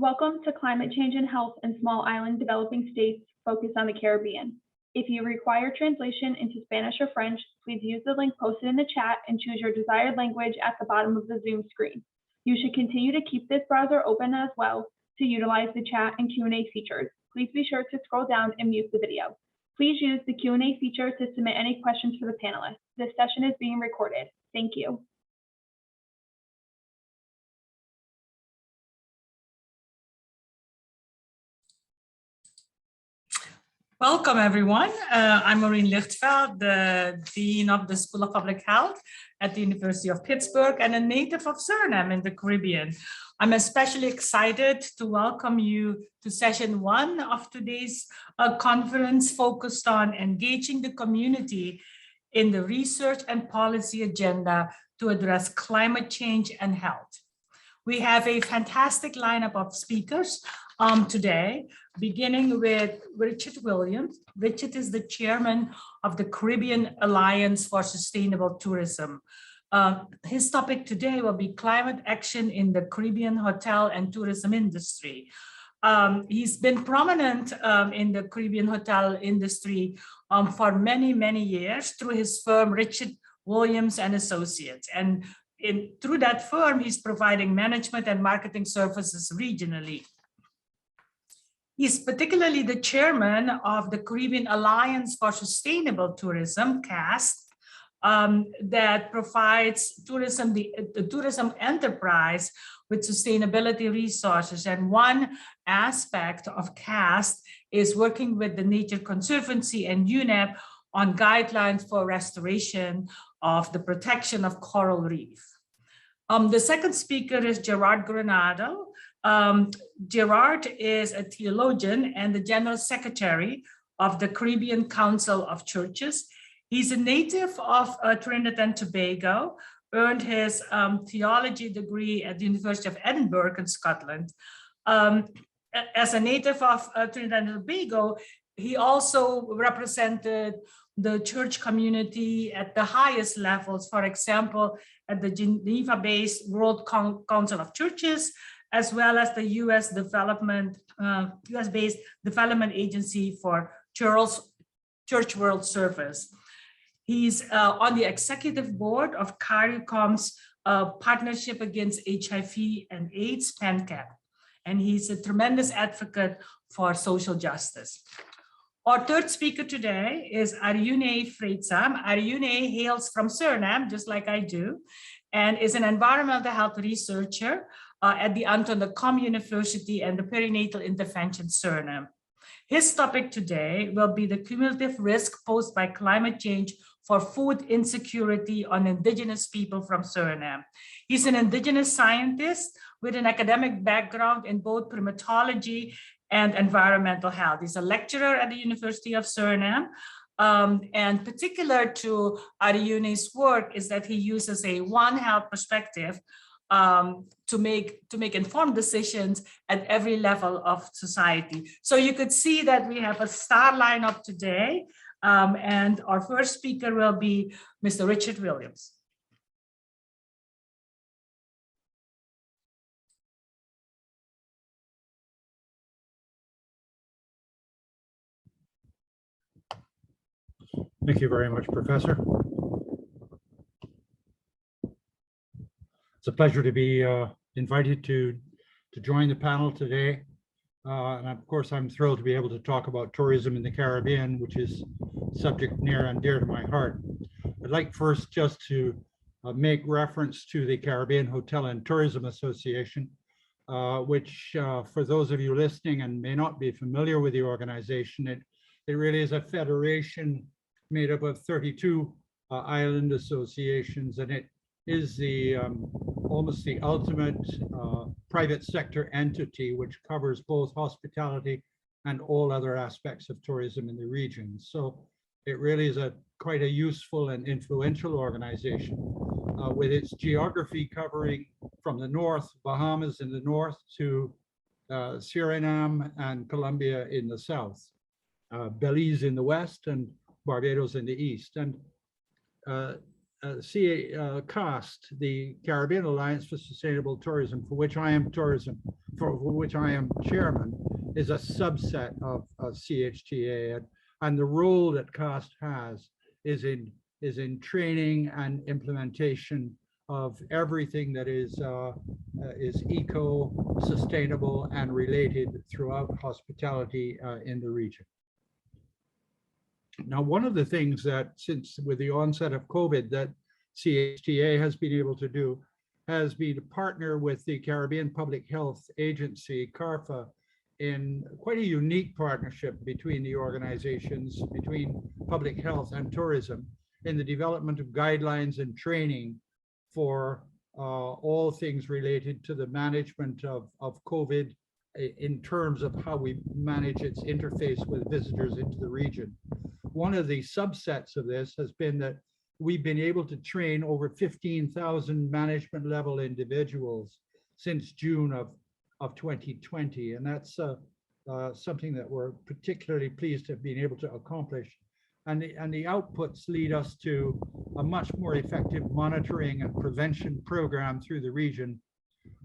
Welcome to Climate Change and Health in Small Island Developing States focused on the Caribbean. If you require translation into Spanish or French, please use the link posted in the chat and choose your desired language at the bottom of the Zoom screen. You should continue to keep this browser open as well to utilize the chat and Q&A features. Please be sure to scroll down and mute the video. Please use the Q&A feature to submit any questions for the panelists. This session is being recorded. Thank you. Welcome, everyone. I'm Maureen Lichtveld, the Dean of the School of Public Health at the University of Pittsburgh and a native of Suriname in the Caribbean. I'm especially excited to welcome you to session 1 of today's conference focused on engaging the community in the research and policy agenda to address climate change and health. We have a fantastic lineup of speakers today, beginning with Richard Williams. Richard is the chairman of the Caribbean Alliance for Sustainable Tourism. His topic today will be climate action in the Caribbean hotel and tourism industry. He's been prominent in the Caribbean hotel industry for many, many years through his firm, Richard Williams and Associates. And through that firm, he's providing management and marketing services regionally. He's particularly the chairman of the Caribbean Alliance for Sustainable Tourism, CAST, that provides tourism, the tourism enterprise with sustainability resources. And one aspect of CAST is working with the Nature Conservancy and UNEP on guidelines for restoration of the protection of coral reef. The second speaker is Gerard Granada. Gerard is a theologian and the General Secretary of the Caribbean Council of Churches. He's a native of Trinidad and Tobago, earned his theology degree at the University of Edinburgh in Scotland. As a native of Trinidad and Tobago, he also represented the church community at the highest levels, for example, at the Geneva-based World Council of Churches, as well as the US-based Development Agency for Church World Service. He's on the executive board of CARICOM's Partnership Against HIV and AIDS, PANCAP, and he's a tremendous advocate for social justice. Our third speaker today is Ariune Freitsam. Ariune hails from Suriname, just like I do, and is an environmental health researcher at the Anton de Kom University and the Perinatal Intervention Suriname. His topic today will be the cumulative risk posed by climate change for food insecurity on Indigenous people from Suriname. He's an Indigenous scientist with an academic background in both primatology and environmental health. He's a lecturer at the University of Suriname. And particular to Ariune's work is that he uses a One Health perspective to make informed decisions at every level of society. So you could see that we have a star lineup today. And our first speaker will be Mr. Richard Williams. Thank you very much, Professor. It's a pleasure to be invited to join the panel today. And of course, I'm thrilled to be able to talk about tourism in the Caribbean, which is a subject near and dear to my heart. I'd like first just to make reference to the Caribbean Hotel and Tourism Association, which for those of you listening and may not be familiar with the organization, it really is a federation made up of 32 island associations, and it is the almost the ultimate private sector entity which covers both hospitality and all other aspects of tourism in the region. So it really is quite a useful and influential organization with its geography covering from the north, Bahamas in the north, to Suriname and Colombia in the south, Belize in the west, and Barbados in the east. And CAST, the Caribbean Alliance for Sustainable Tourism, for which I am chairman, is a subset of CHTA, and the role that CAST has is in training and implementation of everything that is eco, sustainable, and related throughout hospitality in the region. Now, one of the things that, since with the onset of COVID, that CHTA has been able to do has been to partner with the Caribbean Public Health Agency, CARPHA, in quite a unique partnership between the organizations, between public health and tourism, in the development of guidelines and training for all things related to the management of COVID in terms of how we manage its interface with visitors into the region. One of the subsets of this has been that we've been able to train over 15,000 management level individuals since June of 2020. And that's something that we're particularly pleased to have been able to accomplish. And the outputs lead us to a much more effective monitoring and prevention program through the region,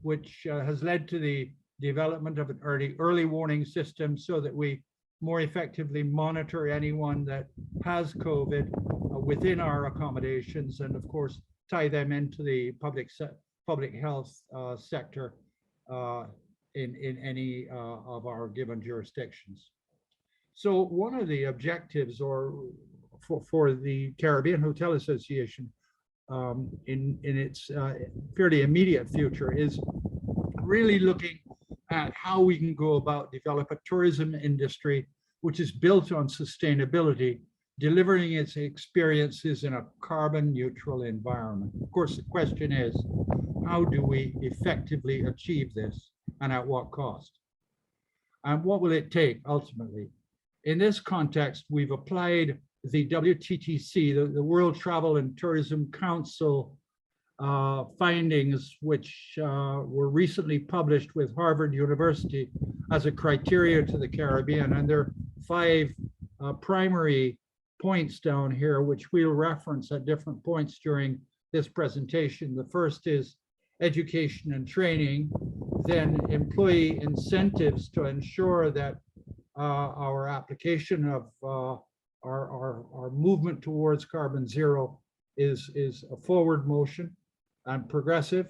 which has led to the development of an early warning system so that we more effectively monitor anyone that has COVID within our accommodations, and of course tie them into the public health sector in any of our given jurisdictions. So one of the objectives for the Caribbean Hotel Association in its fairly immediate future is really looking at how we can go about develop a tourism industry which is built on sustainability, delivering its experiences in a carbon neutral environment. Of course, the question is, how do we effectively achieve this and at what cost? And what will it take ultimately? In this context, we've applied the WTTC, the World Travel and Tourism Council findings, which were recently published with Harvard University as a criteria to the Caribbean. And there are 5 primary points down here, which we'll reference at different points during this presentation. The first is education and training, then employee incentives to ensure that our application of our movement towards carbon zero is a forward motion and progressive,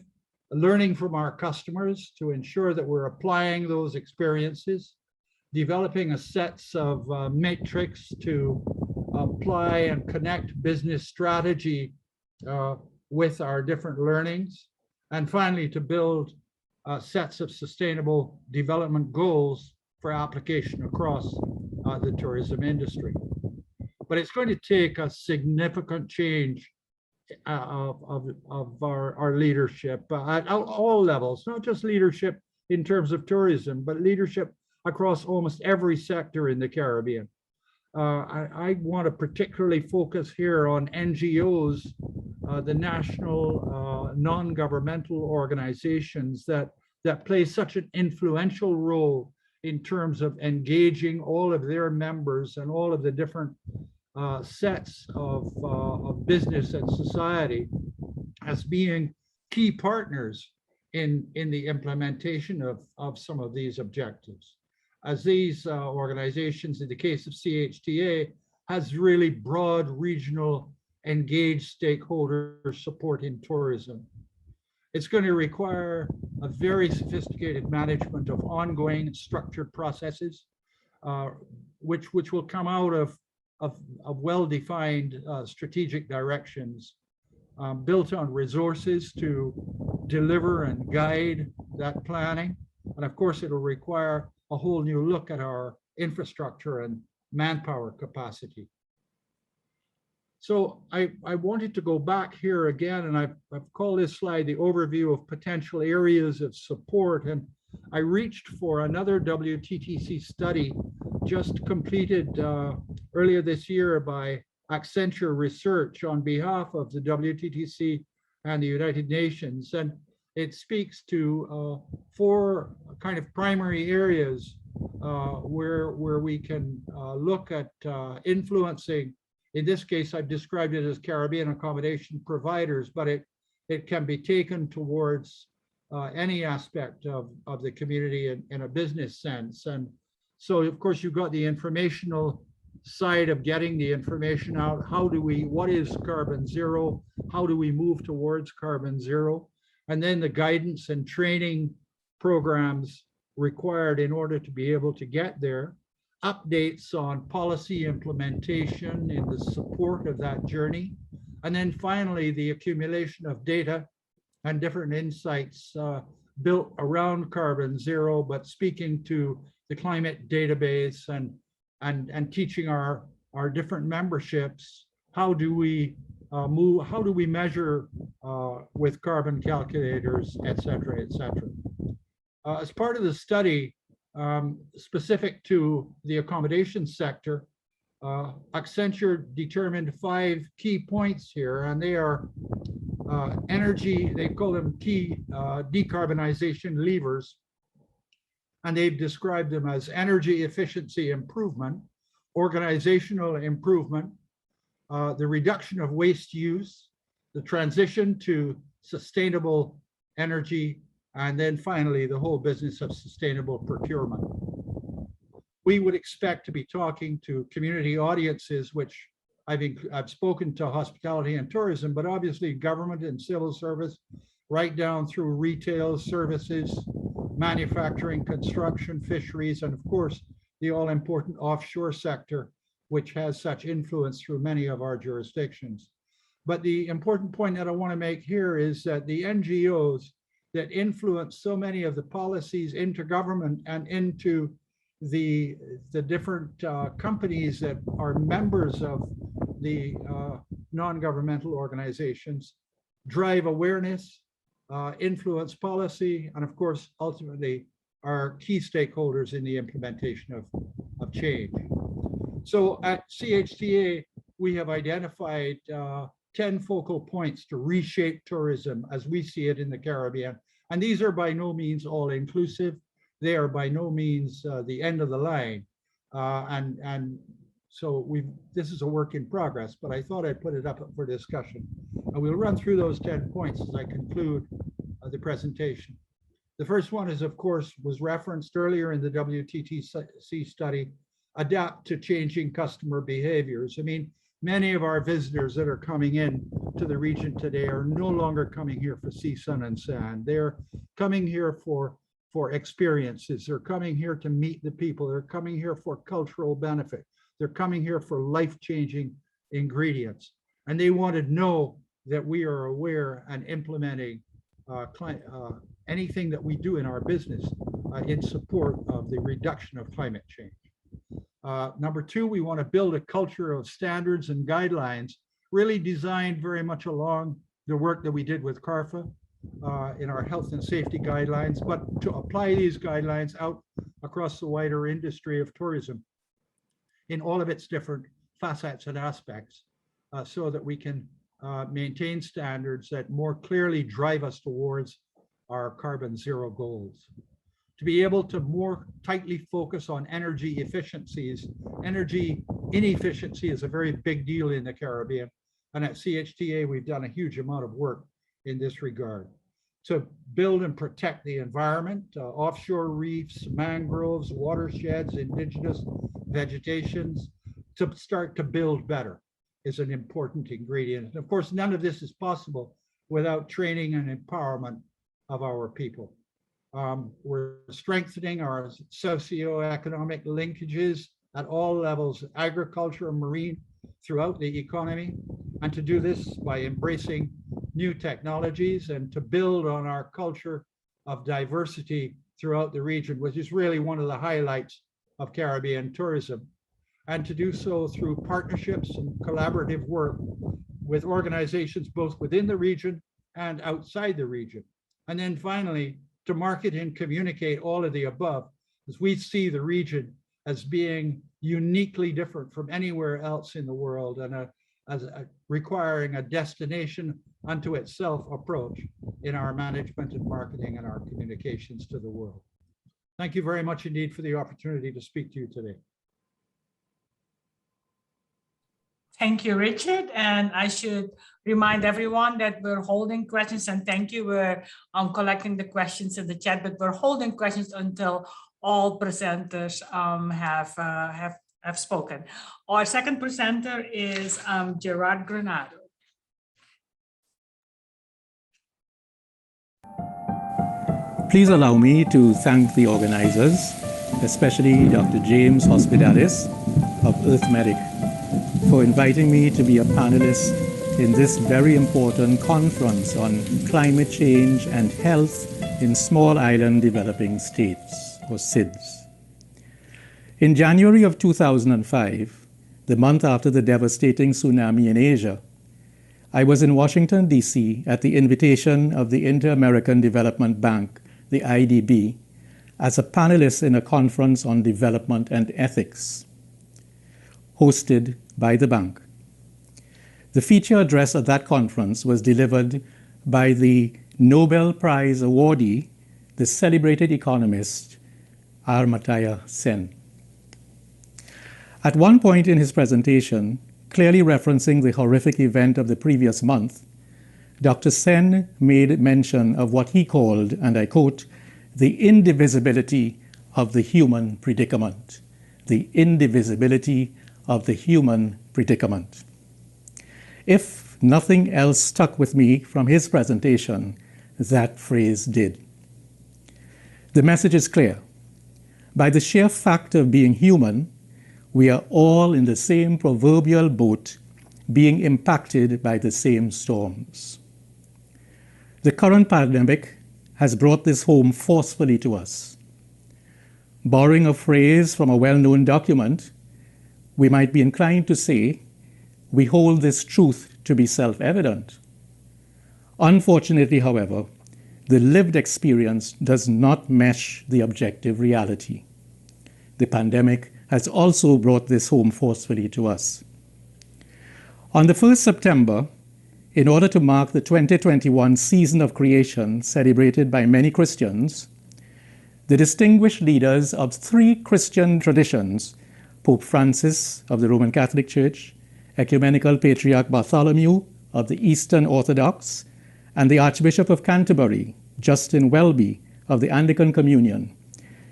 learning from our customers to ensure that we're applying those experiences, developing a sets of metrics to apply and connect business strategy with our different learnings, and finally to build sets of sustainable development goals for application across the tourism industry. But it's going to take a significant change of our leadership at all levels, not just leadership in terms of tourism, but leadership across almost every sector in the Caribbean. I want to particularly focus here on NGOs, the national non-governmental organizations that play such an influential role in terms of engaging all of their members and all of the different sets of business and society as being key partners in the implementation of some of these objectives. As these organizations, in the case of CHTA, has really broad regional engaged stakeholder support in tourism. It's going to require a very sophisticated management of ongoing structured processes, which will come out of well-defined strategic directions built on resources to deliver and guide that planning. And of course, it'll require a whole new look at our infrastructure and manpower capacity. So I wanted to go back here again, and I've called this slide the overview of potential areas of support. And I reached for another WTTC study just completed earlier this year by Accenture Research on behalf of the WTTC and the United Nations. And it speaks to 4 kind of primary areas where we can look at influencing In this case, I've described it as Caribbean accommodation providers, but it can be taken towards any aspect of the community in a business sense. And so, of course, you've got the informational side of getting the information out. What is carbon zero? How do we move towards carbon zero? And then the guidance and training programs required in order to be able to get there. Updates on policy implementation in the support of that journey. And then finally, the accumulation of data and different insights built around carbon zero, but speaking to the climate database and teaching our different memberships, how do we measure with carbon calculators, et cetera, et cetera. As part of the study, specific to the accommodation sector, Accenture determined 5 key points here, and they are energy, they call them key decarbonization levers, and they've described them as energy efficiency improvement, organizational improvement, the reduction of waste use, the transition to sustainable energy, and then finally, the whole business of sustainable procurement. We would expect to be talking to community audiences, which I've spoken to hospitality and tourism, but obviously government and civil service, right down through retail services, manufacturing, construction, fisheries, and of course, the all-important offshore sector, which has such influence through many of our jurisdictions. But the important point that I want to make here is that the NGOs that influence so many of the policies into government and into the different companies that are members of the non-governmental organizations drive awareness, influence policy, and of course, ultimately are key stakeholders in the implementation of change. So at CHTA, we have identified 10 focal points to reshape tourism as we see it in the Caribbean. And these are by no means all inclusive. They are by no means the end of the line. And so this is a work in progress, but I thought I'd put it up for discussion. And we'll run through those 10 points as I conclude the presentation. The first one is, of course, was referenced earlier in the WTTC study, adapt to changing customer behaviors. I mean, many of our visitors that are coming in to the region today are no longer coming here for sea, sun, and sand. They're coming here for experiences. They're coming here to meet the people. They're coming here for cultural benefit. They're coming here for life-changing ingredients. And they want to know that we are aware and implementing anything that we do in our business in support of the reduction of climate change. Number 2, we want to build a culture of standards and guidelines really designed very much along the work that we did with CARFA in our health and safety guidelines, but to apply these guidelines out across the wider industry of tourism in all of its different facets and aspects so that we can maintain standards that more clearly drive us towards our carbon zero goals. To be able to more tightly focus on energy efficiencies. Energy inefficiency is a very big deal in the Caribbean. And at CHTA, we've done a huge amount of work in this regard. To build and protect the environment, offshore reefs, mangroves, watersheds, indigenous vegetations, to start to build better is an important ingredient. And of course, none of this is possible without training and empowerment of our people. We're strengthening our socioeconomic linkages at all levels, agriculture and marine, throughout the economy. And to do this by embracing new technologies and to build on our culture of diversity throughout the region, which is really one of the highlights of Caribbean tourism. And to do so through partnerships and collaborative work with organizations both within the region and outside the region. And then finally, to market and communicate all of the above, as we see the region as being uniquely different from anywhere else in the world and requiring a destination unto itself approach in our management and marketing and our communications to the world. Thank you very much indeed for the opportunity to speak to you today. Thank you, Richard. And I should remind everyone that we're holding questions, and thank you. We're collecting the questions in the chat, but we're holding questions until all presenters have spoken. Our second presenter is Gerard Granada. Please allow me to thank the organizers, especially Dr. James Hospitalis of EarthMedic, for inviting me to be a panelist in this very important conference on climate change and health in small island developing states, or SIDS. In January of 2005, the month after the devastating tsunami in Asia, I was in Washington, D.C. at the invitation of the Inter-American Development Bank, the IDB, as a panelist in a conference on development and ethics, hosted by the bank. The feature address at that conference was delivered by the Nobel Prize awardee, the celebrated economist, Amartya Sen. At one point in his presentation, clearly referencing the horrific event of the previous month, Dr. Sen made mention of what he called, and I quote, the indivisibility of the human predicament. The indivisibility of the human predicament. If nothing else stuck with me from his presentation, that phrase did. The message is clear. By the sheer fact of being human, we are all in the same proverbial boat, being impacted by the same storms. The current pandemic has brought this home forcefully to us. Borrowing a phrase from a well-known document, we might be inclined to say, we hold this truth to be self-evident. Unfortunately, however, the lived experience does not mesh the objective reality. The pandemic has also brought this home forcefully to us. On the 1st September, in order to mark the 2021 season of creation celebrated by many Christians, the distinguished leaders of three Christian traditions, Pope Francis of the Roman Catholic Church, Ecumenical Patriarch Bartholomew of the Eastern Orthodox, and the Archbishop of Canterbury, Justin Welby of the Anglican Communion,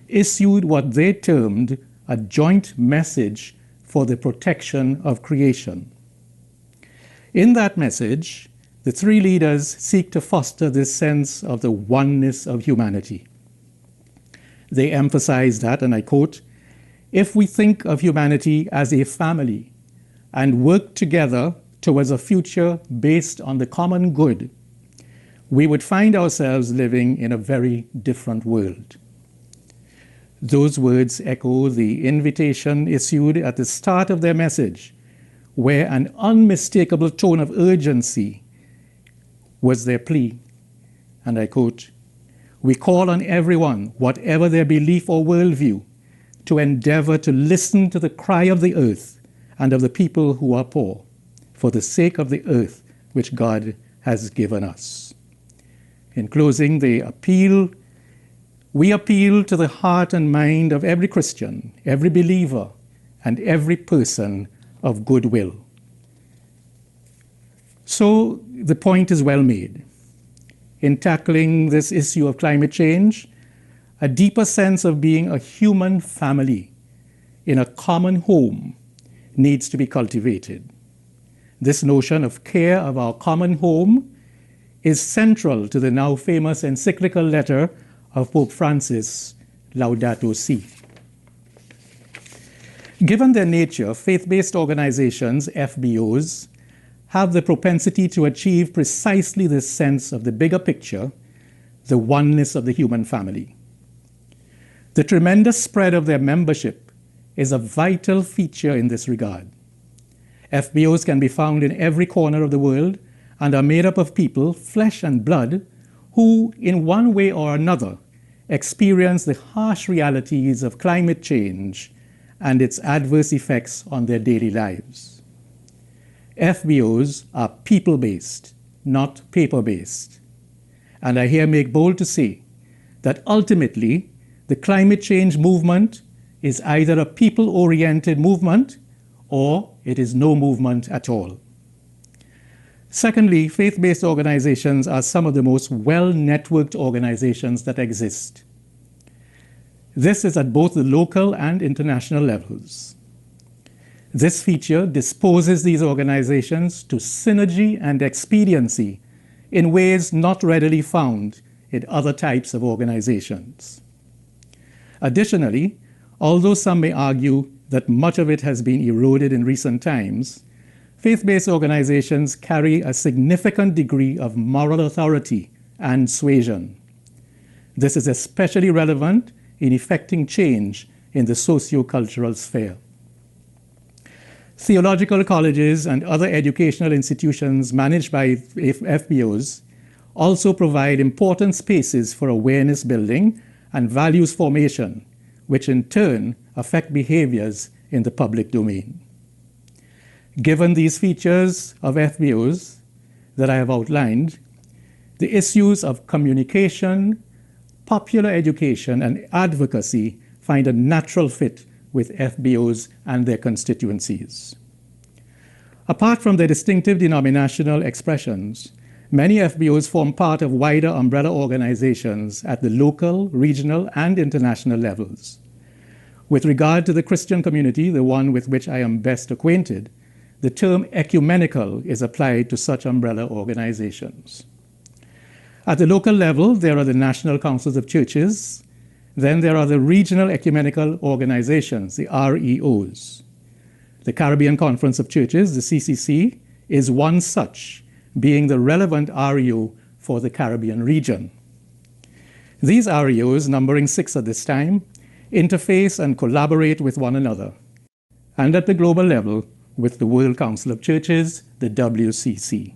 issued what they termed a joint message for the protection of creation. In that message, the three leaders seek to foster this sense of the oneness of humanity. They emphasize that, and I quote, if we think of humanity as a family and work together towards a future based on the common good, we would find ourselves living in a very different world. Those words echo the invitation issued at the start of their message, where an unmistakable tone of urgency was their plea. And I quote, we call on everyone, whatever their belief or worldview, to endeavor to listen to the cry of the earth and of the people who are poor, for the sake of the earth which God has given us. In closing, we appeal to the heart and mind of every Christian, every believer, and every person of goodwill. So the point is well made. In tackling this issue of climate change, a deeper sense of being a human family in a common home needs to be cultivated. This notion of care of our common home is central to the now famous encyclical letter of Pope Francis, Laudato Si. Given their nature, faith-based organizations, FBOs, have the propensity to achieve precisely this sense of the bigger picture, the oneness of the human family. The tremendous spread of their membership is a vital feature in this regard. FBOs can be found in every corner of the world and are made up of people, flesh and blood, who, in one way or another, experience the harsh realities of climate change and its adverse effects on their daily lives. FBOs are people-based, not paper-based. And I here make bold to say that ultimately, the climate change movement is either a people-oriented movement or it is no movement at all. Secondly, faith-based organizations are some of the most well-networked organizations that exist. This is at both the local and international levels. This feature disposes these organizations to synergy and expediency in ways not readily found in other types of organizations. Additionally, although some may argue that much of it has been eroded in recent times, faith-based organizations carry a significant degree of moral authority and suasion. This is especially relevant in effecting change in the socio-cultural sphere. Theological colleges and other educational institutions managed by FBOs also provide important spaces for awareness building and values formation, which in turn affect behaviors in the public domain. Given these features of FBOs that I have outlined, the issues of communication, popular education, and advocacy find a natural fit with FBOs and their constituencies. Apart from their distinctive denominational expressions, many FBOs form part of wider umbrella organizations at the local, regional, and international levels. With regard to the Christian community, the one with which I am best acquainted, the term ecumenical is applied to such umbrella organizations. At the local level, there are the National Councils of Churches. Then there are the Regional Ecumenical Organizations, the REOs. The Caribbean Conference of Churches, the CCC, is one such, being the relevant REO for the Caribbean region. These REOs, numbering 6 at this time, interface and collaborate with one another, and at the global level with the World Council of Churches, the WCC.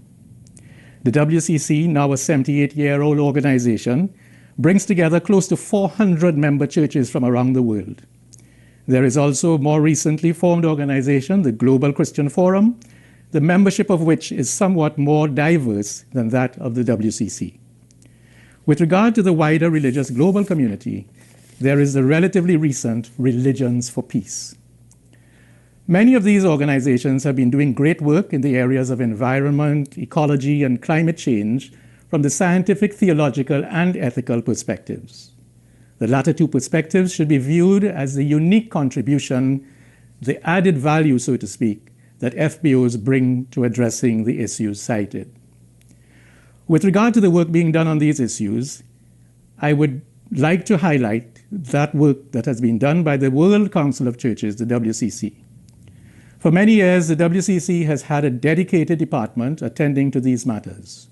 The WCC, now a 78-year-old organization, brings together close to 400 member churches from around the world. There is also a more recently formed organization, the Global Christian Forum, the membership of which is somewhat more diverse than that of the WCC. With regard to the wider religious global community, there is the relatively recent Religions for Peace. Many of these organizations have been doing great work in the areas of environment, ecology, and climate change from the scientific, theological, and ethical perspectives. The latter two perspectives should be viewed as the unique contribution, the added value, so to speak, that FBOs bring to addressing the issues cited. With regard to the work being done on these issues, I would like to highlight that work that has been done by the World Council of Churches, the WCC. For many years, the WCC has had a dedicated department attending to these matters.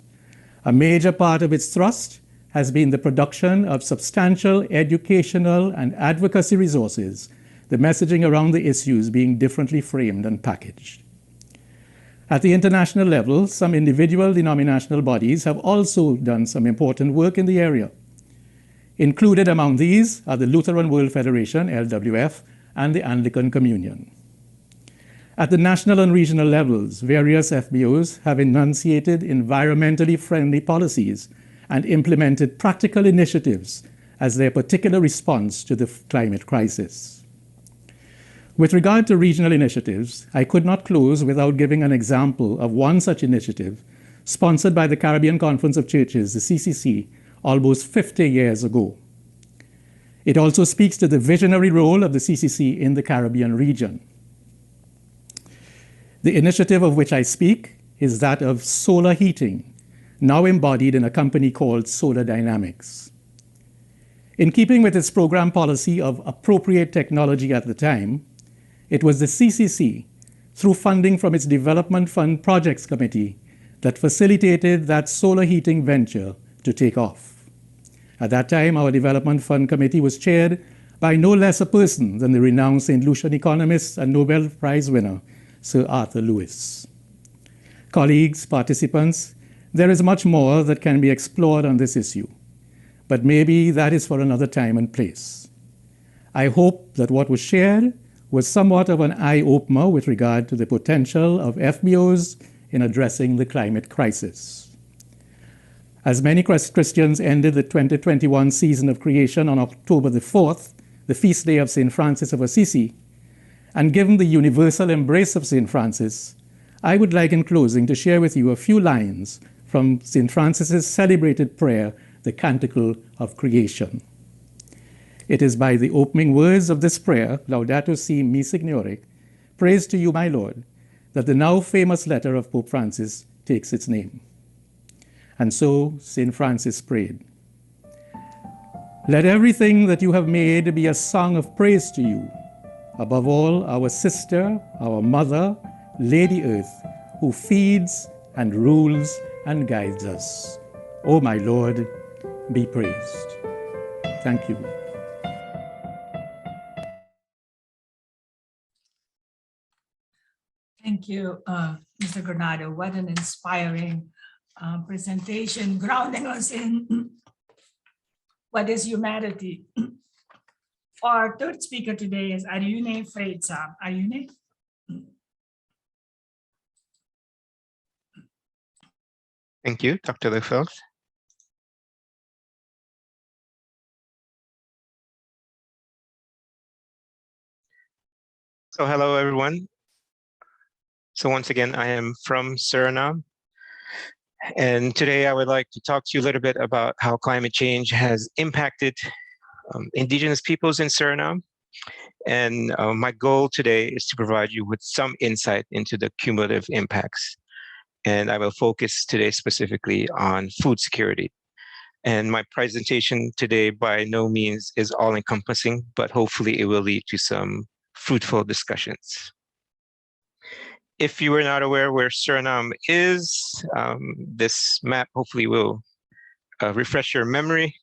A major part of its thrust has been the production of substantial educational and advocacy resources, the messaging around the issues being differently framed and packaged. At the international level, some individual denominational bodies have also done some important work in the area. Included among these are the Lutheran World Federation, LWF, and the Anglican Communion. At the national and regional levels, various FBOs have enunciated environmentally friendly policies and implemented practical initiatives as their particular response to the climate crisis. With regard to regional initiatives, I could not close without giving an example of one such initiative sponsored by the Caribbean Conference of Churches, the CCC, almost 50 years ago. It also speaks to the visionary role of the CCC in the Caribbean region. The initiative of which I speak is that of solar heating, now embodied in a company called Solar Dynamics. In keeping with its program policy of appropriate technology at the time, it was the CCC, through funding from its Development Fund Projects Committee, that facilitated that solar heating venture to take off. At that time, our Development Fund Committee was chaired by no less a person than the renowned St. Lucian economist and Nobel Prize winner, Sir Arthur Lewis. Colleagues, participants, there is much more that can be explored on this issue, but maybe that is for another time and place. I hope that what was shared was somewhat of an eye-opener with regard to the potential of FBOs in addressing the climate crisis. As many Christians ended the 2021 season of creation on October the 4th, the feast day of St. Francis of Assisi, And given the universal embrace of St. Francis, I would like in closing to share with you a few lines from St. Francis's celebrated prayer, the Canticle of Creation. It is by the opening words of this prayer, Laudato Si mi Signore, praise to you, my Lord, that the now famous letter of Pope Francis takes its name. And so St. Francis prayed, let everything that you have made be a song of praise to you, above all our sister, our mother, Lady Earth, who feeds and rules and guides us. O my Lord, be praised. Thank you. Thank you, Mr. Granada. What an inspiring presentation, grounding us in what is humanity. Our third speaker today is Arjune Freitza. Arjune? Thank you, Dr. Lichtfeld. So hello, everyone. So once again, I am from Suriname. And today I would like to talk to you a little bit about how climate change has impacted Indigenous peoples in Suriname. And my goal today is to provide you with some insight into the cumulative impacts. And I will focus today specifically on food security. And my presentation today by no means is all-encompassing, but hopefully it will lead to some fruitful discussions. If you are not aware where Suriname is, this map hopefully will refresh your memory.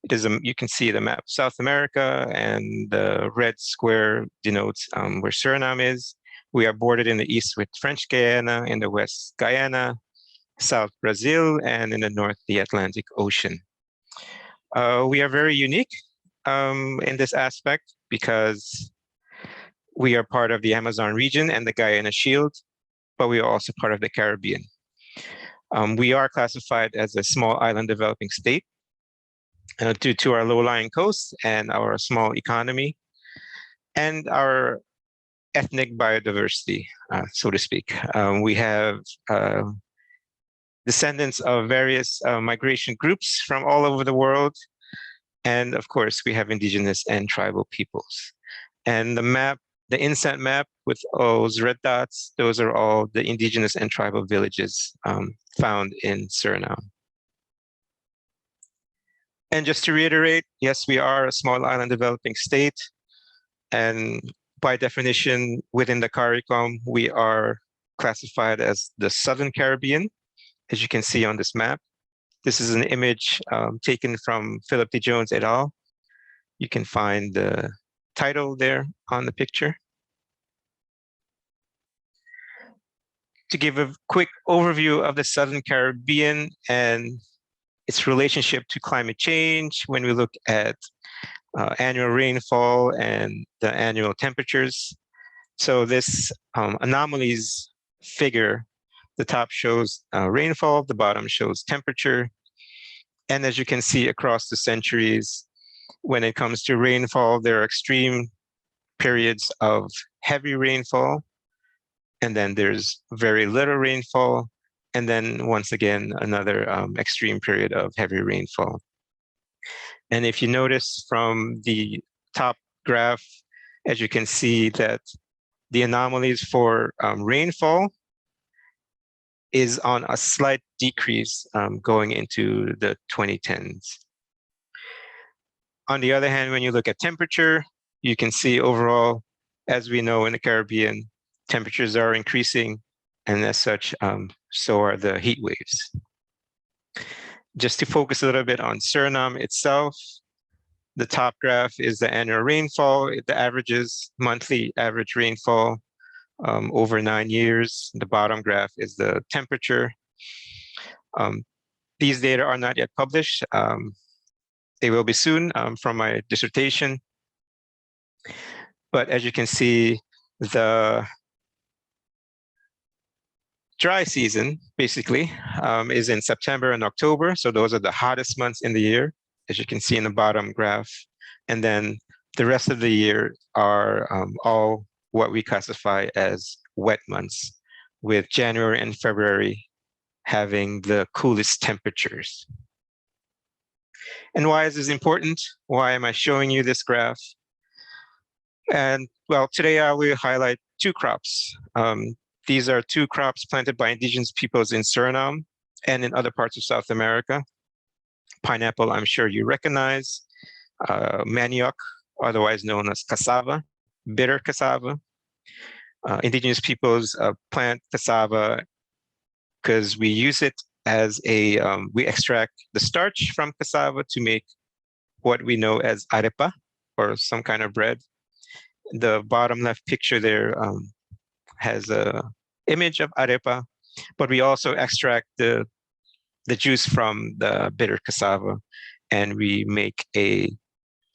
It is you can see the map of South America, and the red square denotes where Suriname is. We are bordered in the east with French Guiana, in the west Guyana, south Brazil, and in the north the Atlantic Ocean. We are very unique in this aspect because we are part of the Amazon region and the Guyana Shield, but we are also part of the Caribbean. We are classified as a small island developing state due to our low-lying coast and our small economy and our ethnic biodiversity, so to speak. We have descendants of various migration groups from all over the world. And of course, we have indigenous and tribal peoples. And the map, the inset map with those red dots, those are all the indigenous and tribal villages found in Suriname. And just to reiterate, yes, we are a small island developing state. And by definition, within the CARICOM, we are classified as the Southern Caribbean, as you can see on this map. This is an image taken from Philip D. Jones et al. You can find the title there on the picture. To give a quick overview of the Southern Caribbean and its relationship to climate change, when we look at annual rainfall and the annual temperatures. So this anomalies figure, the top shows rainfall, the bottom shows temperature. And as you can see across the centuries, when it comes to rainfall, there are extreme periods of heavy rainfall, and then there's very little rainfall, and then once again, another extreme period of heavy rainfall. And if you notice from the top graph, as you can see that the anomalies for rainfall is on a slight decrease going into the 2010s. On the other hand, when you look at temperature, you can see overall, as we know in the Caribbean, temperatures are increasing, and as such, so are the heat waves. Just to focus a little bit on Suriname itself, the top graph is the annual rainfall, the averages, monthly average rainfall over 9 years. The bottom graph is the temperature. These data are not yet published. They will be soon from my dissertation. But as you can see, the dry season, basically, is in September and October. So those are the hottest months in the year, as you can see in the bottom graph. And then the rest of the year are all what we classify as wet months, with January and February having the coolest temperatures. And why is this important? Why am I showing you this graph? And well, today I will highlight two crops. These are two crops planted by indigenous peoples in Suriname and in other parts of South America. Pineapple, I'm sure you recognize. Manioc, otherwise known as cassava, bitter cassava. Indigenous peoples plant cassava because we use it as a, we extract the starch from cassava to make what we know as arepa, or some kind of bread. The bottom left picture there has a image of arepa, but we also extract the juice from the bitter cassava, and we make a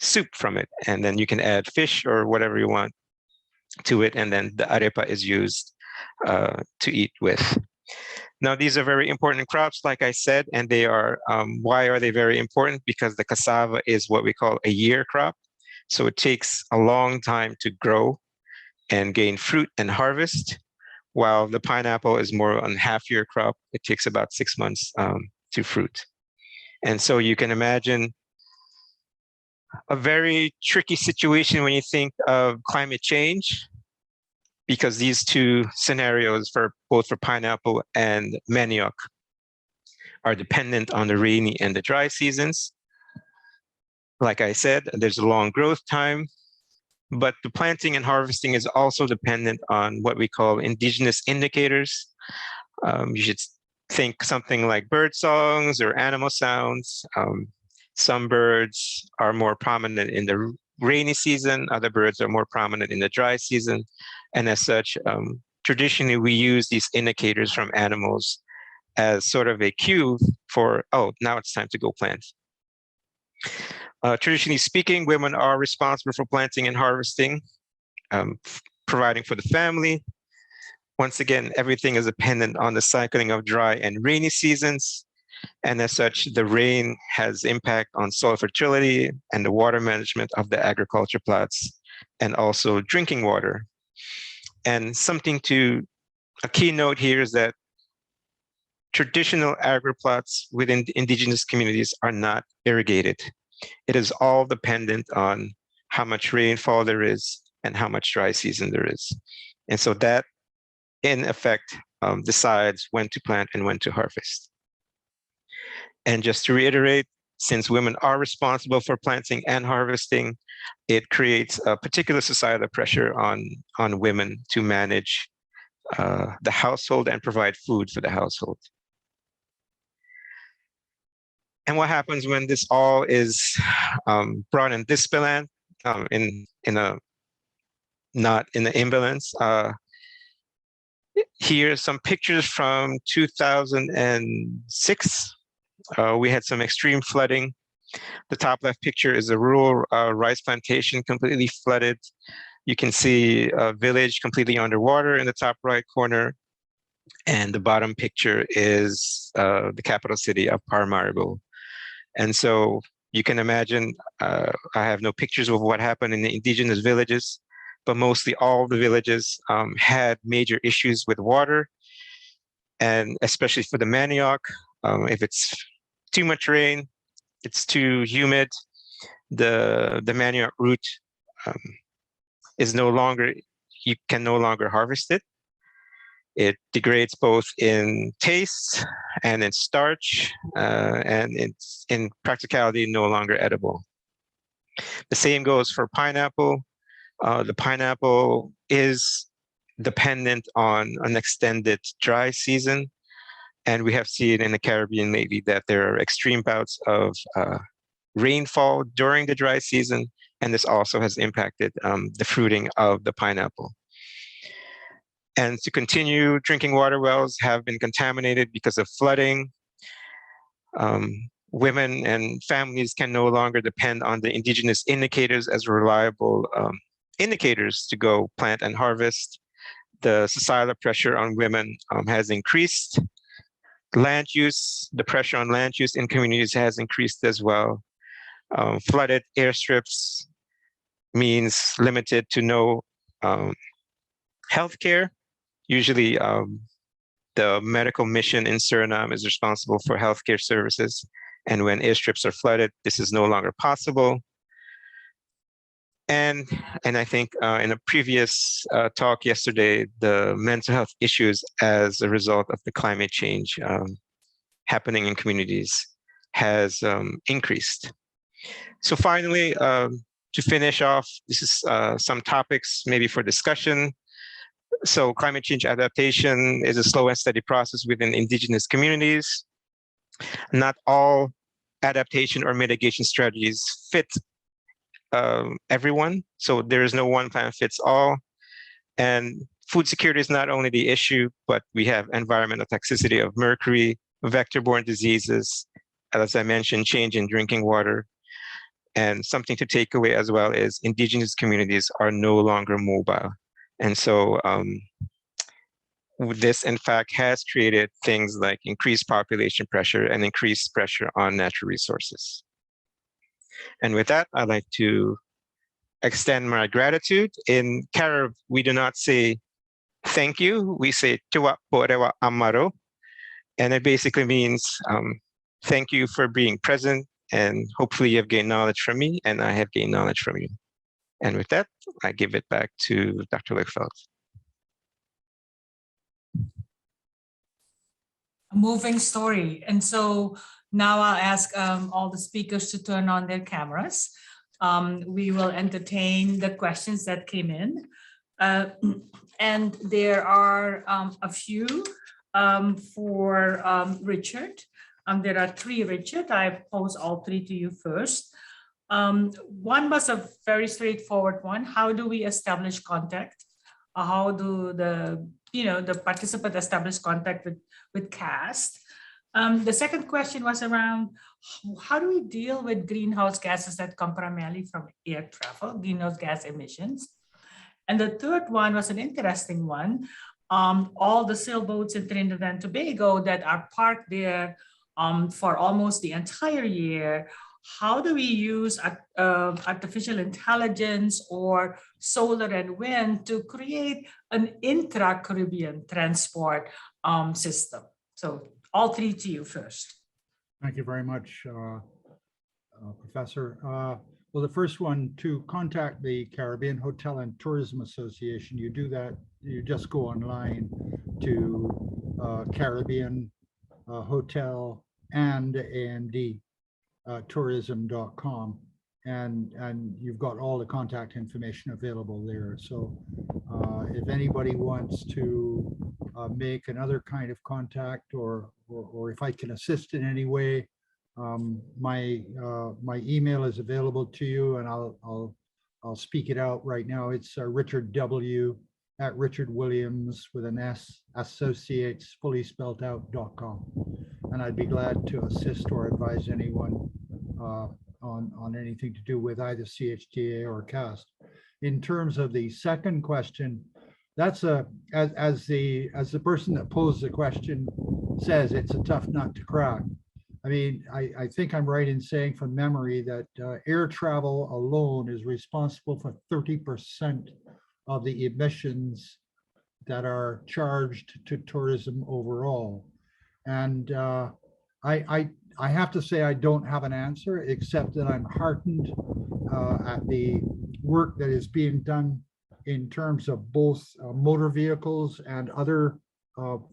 soup from it. And then you can add fish or whatever you want to it, and then the arepa is used to eat with. Now, these are very important crops, like I said, and they are, why are they very important? Because the cassava is what we call a year crop. So it takes a long time to grow and gain fruit and harvest, while the pineapple is more on half-year crop. It takes about 6 months to fruit. And so you can imagine a very tricky situation when you think of climate change, because these two scenarios, for both for pineapple and manioc, are dependent on the rainy and the dry seasons. Like I said, there's a long growth time, but the planting and harvesting is also dependent on what we call indigenous indicators. You should think something like bird songs or animal sounds. Some birds are more prominent in the rainy season, other birds are more prominent in the dry season. And as such, traditionally we use these indicators from animals as sort of a cue for, oh, now it's time to go plant. Traditionally speaking, women are responsible for planting and harvesting, providing for the family. Once again, everything is dependent on the cycling of dry and rainy seasons. And as such, the rain has impact on soil fertility and the water management of the agriculture plots, and also drinking water. And a key note here is that traditional agri-plots within the indigenous communities are not irrigated. It is all dependent on how much rainfall there is and how much dry season there is. And so that, in effect, decides when to plant and when to harvest. And just to reiterate, since women are responsible for planting and harvesting, it creates a particular societal pressure on women to manage the household and provide food for the household. And what happens when this all is brought in disbalance, not in the imbalance? Here are some pictures from 2006. We had some extreme flooding. The top left picture is a rural rice plantation completely flooded. You can see a village completely underwater in the top right corner. And the bottom picture is the capital city of Paramaribo. And so you can imagine, I have no pictures of what happened in the indigenous villages, but mostly all the villages had major issues with water. And especially for the manioc, if it's too much rain, it's too humid, the manioc root is no longer, you can no longer harvest it. It degrades both in taste and in starch, and it's in practicality no longer edible. The same goes for pineapple. The pineapple is dependent on an extended dry season. And we have seen in the Caribbean lately that there are extreme bouts of rainfall during the dry season, and this also has impacted the fruiting of the pineapple. And to continue, drinking water wells have been contaminated because of flooding. Women and families can no longer depend on the indigenous indicators as reliable indicators to go plant and harvest. The societal pressure on women has increased. Land use, the pressure on land use in communities has increased as well. Flooded airstrips means limited to no Healthcare, usually the medical mission in Suriname is responsible for healthcare services. And when airstrips are flooded, this is no longer possible. And I think in a previous talk yesterday, the mental health issues as a result of the climate change happening in communities has increased. So finally, to finish off, this is some topics maybe for discussion. So climate change adaptation is a slow and steady process within indigenous communities. Not all adaptation or mitigation strategies fit everyone. So there is no one plan fits all. And food security is not only the issue, but we have environmental toxicity of mercury, vector-borne diseases, as I mentioned, change in drinking water. And something to take away as well is indigenous communities are no longer mobile. And so this, in fact, has created things like increased population pressure and increased pressure on natural resources. And with that, I'd like to extend my gratitude. In Carib, we do not say thank you, we say Tuwa Porewa Amaro. And it basically means thank you for being present, and hopefully you have gained knowledge from me, and I have gained knowledge from you. And with that, I give it back to Dr. Lichtfeld. A moving story. And so now I'll ask all the speakers to turn on their cameras. We will entertain the questions that came in. And there are a few for Richard. There are three, Richard. I pose all three to you first. One was a very straightforward one. How do we establish contact? How do the participant establish contact with CAST? The second question was around how do we deal with greenhouse gases that come primarily from air travel, greenhouse gas emissions? And the third one was an interesting one. All the sailboats in Trinidad and Tobago that are parked there for almost the entire year, how do we use artificial intelligence or solar and wind to create an intra-Caribbean transport system? So all three to you first. Thank you very much, Professor. Well, the first one, to contact the Caribbean Hotel and Tourism Association, you do that, you just go online to Caribbean Hotel and AMD tourism.com, and you've got all the contact information available there. So if anybody wants to make another kind of contact, or if I can assist in any way, my email is available to you, and I'll speak it out right now. It's Richard W at Richard Williams with an S associates fully spelled out.com, and I'd be glad to assist or advise anyone on anything to do with either CHTA or CAST. In terms of the second question, that's as the person that posed the question says, it's a tough nut to crack. I mean, I think I'm right in saying from memory that air travel alone is responsible for 30% of the emissions that are charged to tourism overall. And I have to say I don't have an answer, except that I'm heartened at the work that is being done in terms of both motor vehicles and other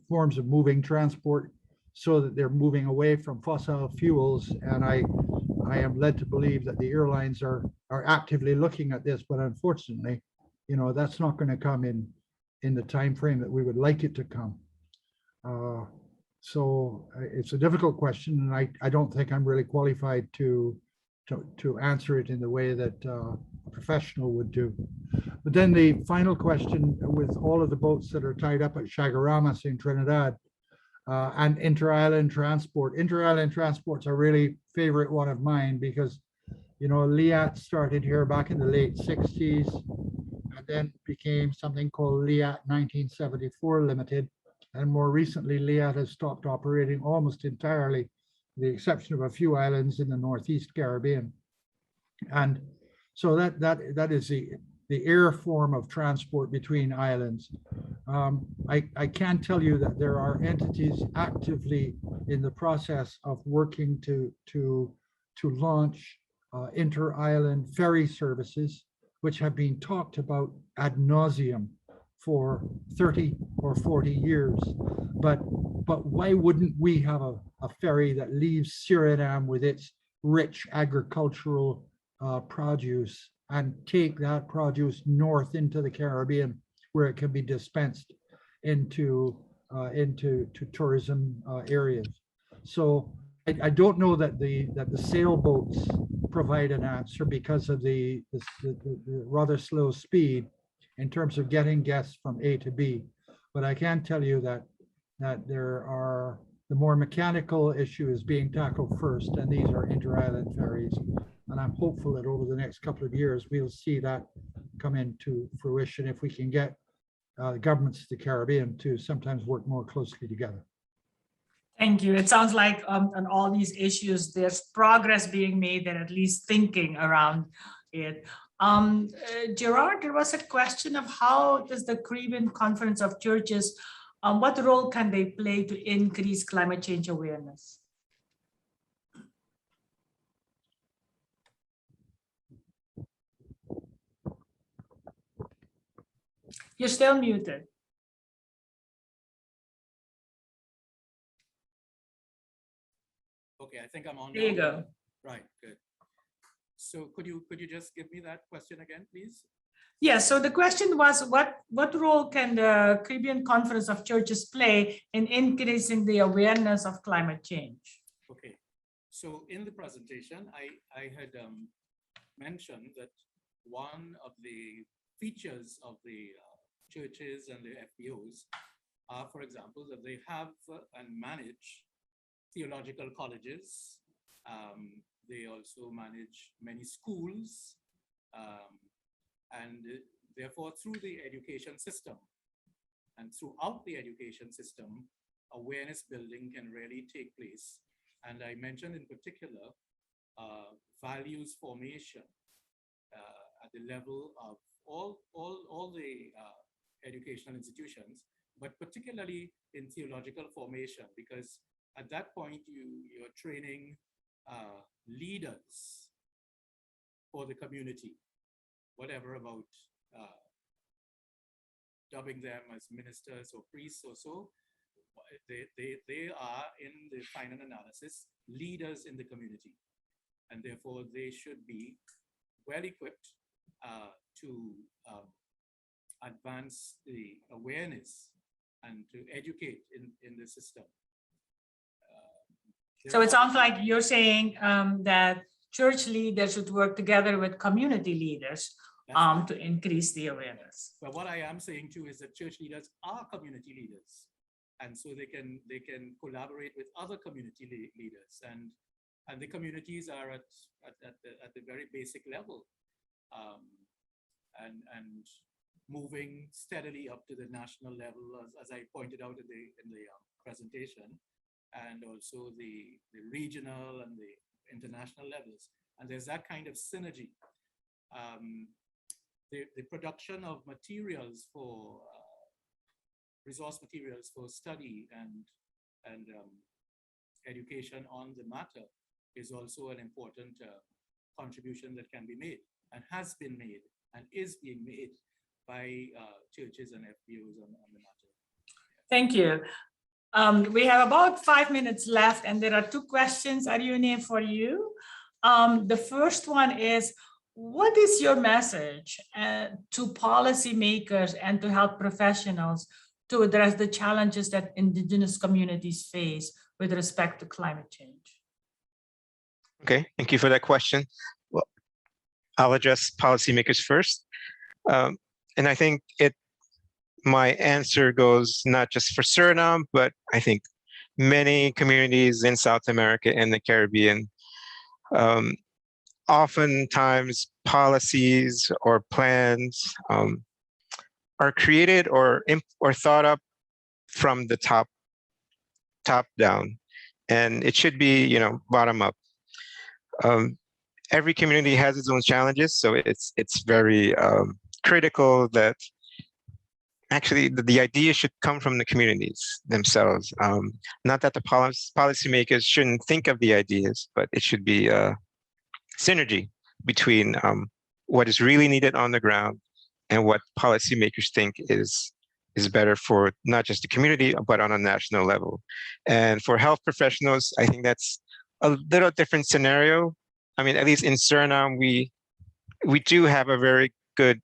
forms of moving transport, so that they're moving away from fossil fuels. And I am led to believe that the airlines are actively looking at this, but unfortunately, you know, that's not going to come in the time frame that we would like it to come. So it's a difficult question, and I don't think I'm really qualified to answer it in the way that a professional would do. But then the final question, with all of the boats that are tied up at Chaguaramas in Trinidad, and inter-island transport. Inter-island transport's a really favorite one of mine, because, you know, LIAT started here back in the late 60s, and then became something called LIAT 1974 Limited. And more recently, LIAT has stopped operating almost entirely, with the exception of a few islands in the Northeast Caribbean. And so that is air form of transport between islands. I can tell you that there are entities actively in the process of working to launch inter-island ferry services, which have been talked about ad nauseum for 30 or 40 years. But why wouldn't we have a ferry that leaves Suriname with its rich agricultural produce and take that produce north into the Caribbean, where it can be dispensed into tourism areas? So I don't know that the sailboats provide an answer because of the rather slow speed in terms of getting guests from A to B. But I can tell you that the more mechanical issue is being tackled first, and these are inter-island ferries. And I'm hopeful that over the next couple of years, we'll see that come into fruition if we can get the governments of the Caribbean to sometimes work more closely together. Thank you. It sounds like on all these issues, there's progress being made and at least thinking around it. Gerard, there was a question of how does the Caribbean Conference of Churches, what role can they play to increase climate change awareness? You're still muted. Okay, I think I'm on. There you go. Right, good. So could you just give me that question again, please? Yeah, so the question was, what role can the Caribbean Conference of Churches play in increasing the awareness of climate change? Okay, so in the presentation, I had mentioned that one of the features of the churches and the FBOs are, for example, that they have and manage theological colleges. They also manage many schools, and therefore through the education system and throughout the education system, awareness building can really take place. And I mentioned in particular values formation at the level of all the educational institutions, but particularly in theological formation, because at that point you're training leaders for the community, whatever about dubbing them as ministers or priests or so. They are, in the final analysis, leaders in the community, and therefore they should be well equipped to advance the awareness and to educate in the system. So it sounds like you're saying that church leaders should work together with community leaders to increase the awareness. But what I am saying too is that church leaders are community leaders, and so they can collaborate with other community leaders, and the communities are at the very basic level, and moving steadily up to the national level, as I pointed out in the presentation, and also the regional and the international levels. And there's that kind of synergy. The production of materials for resource materials for study and education on the matter is also an important contribution that can be made and has been made and is being made by churches and FBOs on the matter. Thank you. We have about 5 minutes left, and there are two questions, Ariune, for you. The first one is, what is your message to policymakers and to health professionals to address the challenges that Indigenous communities face with respect to climate change? Okay, thank you for that question. Well, I'll address policymakers first. And I think my answer goes not just for Suriname, but I think many communities in South America and the Caribbean. Oftentimes policies or plans are created or thought up from the top down, and it should be, bottom up. Every community has its own challenges, so it's very critical that actually the idea should come from the communities themselves. Not that the policymakers shouldn't think of the ideas, but it should be a synergy between what is really needed on the ground and what policymakers think is better for not just the community, but on a national level. And for health professionals, I think that's a little different scenario. I mean, at least in Suriname, we do have a very good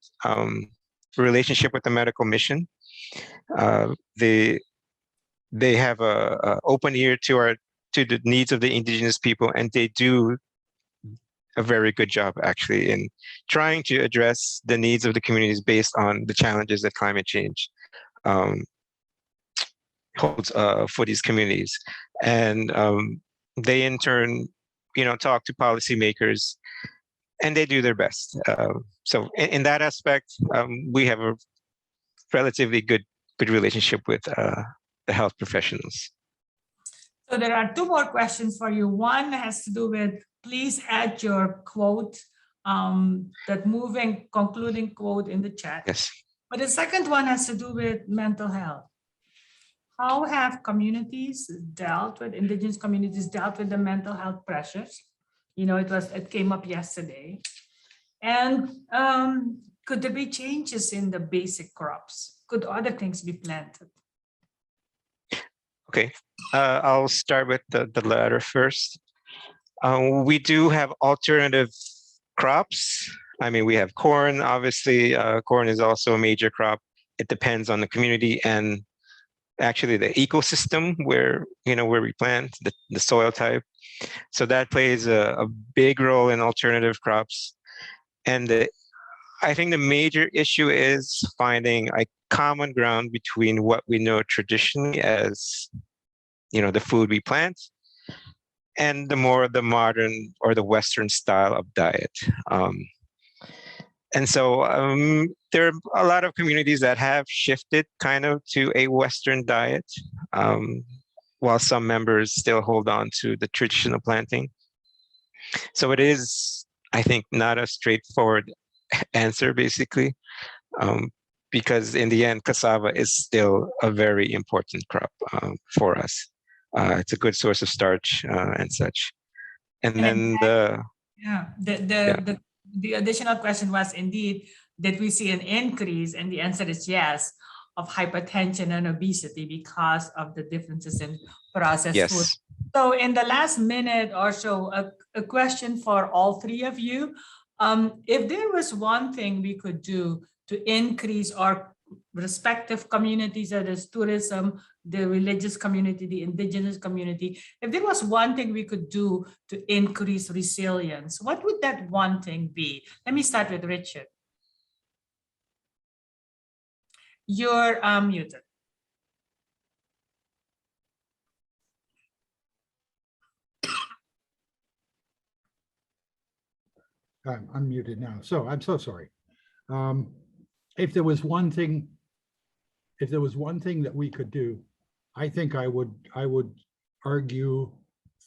relationship with the medical mission. They have a open ear to the needs of the indigenous people, and they do a very good job actually in trying to address the needs of the communities based on the challenges that climate change holds for these communities. And they in turn, talk to policymakers, and they do their best. So in that aspect, we have a relatively good relationship with the health professionals. So there are two more questions for you. One has to do with, please add your quote, that moving concluding quote in the chat. Yes. But the second one has to do with mental health. How have indigenous communities dealt with the mental health pressures? It came up yesterday. And could there be changes in the basic crops? Could other things be planted? Okay, I'll start with the latter first. We do have alternative crops. I mean, we have corn, obviously. Corn is also a major crop. It depends on the community and actually the ecosystem where we plant, the soil type. So that plays a big role in alternative crops. And I think the major issue is finding a common ground between what we know traditionally as, the food we plant, and the modern or the Western style of diet. And so there are a lot of communities that have shifted kind of to a Western diet, while some members still hold on to the traditional planting. So it is, I think, not a straightforward answer, basically, because in the end, cassava is still a very important crop for us. It's a good source of starch and such. And then the additional question was, indeed, did we see an increase? And the answer is yes, of hypertension and obesity because of the differences in processed food. So in the last minute or so, a question for all three of you. If there was one thing we could do to increase our respective communities, that is tourism, the religious community, the indigenous community, if there was one thing we could do to increase resilience, what would that one thing be? Let me start with Richard. You're muted. I'm unmuted now. So I'm so sorry. If there was one thing that we could do, I think I would argue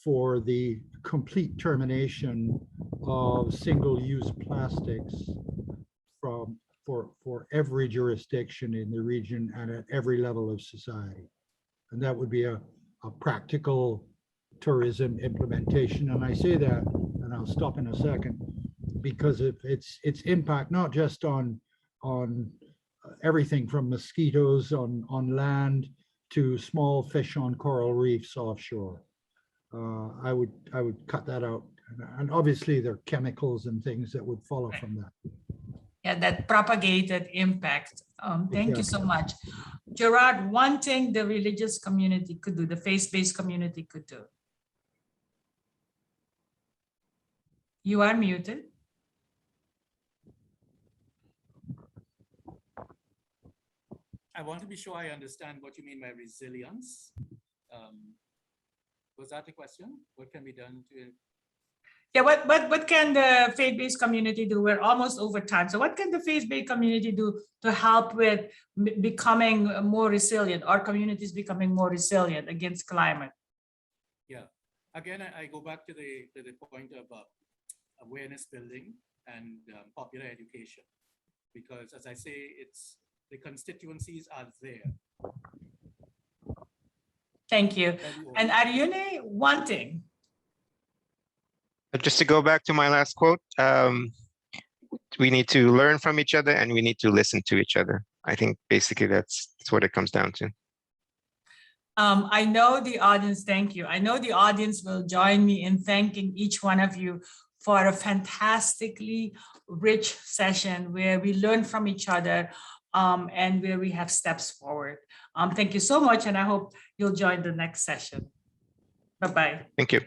for the complete termination of single-use plastics for every jurisdiction in the region and at every level of society. And that would be a practical tourism implementation. And I say that, and I'll stop in a second, because of its impact, not just on everything from mosquitoes on land to small fish on coral reefs offshore. I would cut that out. And obviously there are chemicals and things that would follow from that. Yeah, that propagated impact. Thank you so much. Gerard, one thing the religious community could do, the faith-based community could do. You are muted. I want to be sure I understand what you mean by resilience. Was that the question? What can be done to? Yeah, what can the faith-based community do? We're almost over time. So what can the faith-based community do to help with becoming more resilient, our communities becoming more resilient against climate? Yeah, again, I go back to the point of awareness building and popular education. because as I say, the constituencies are there. Thank you. Tell you all. And Ariune, one thing. Just to go back to my last quote, we need to learn from each other and we need to listen to each other. I think basically that's what it comes down to. I know the audience, thank you. I know the audience will join me in thanking each one of you for a fantastically rich session where we learn from each other and where we have steps forward. Thank you so much, and I hope you'll join the next session. Bye-bye. Thank you.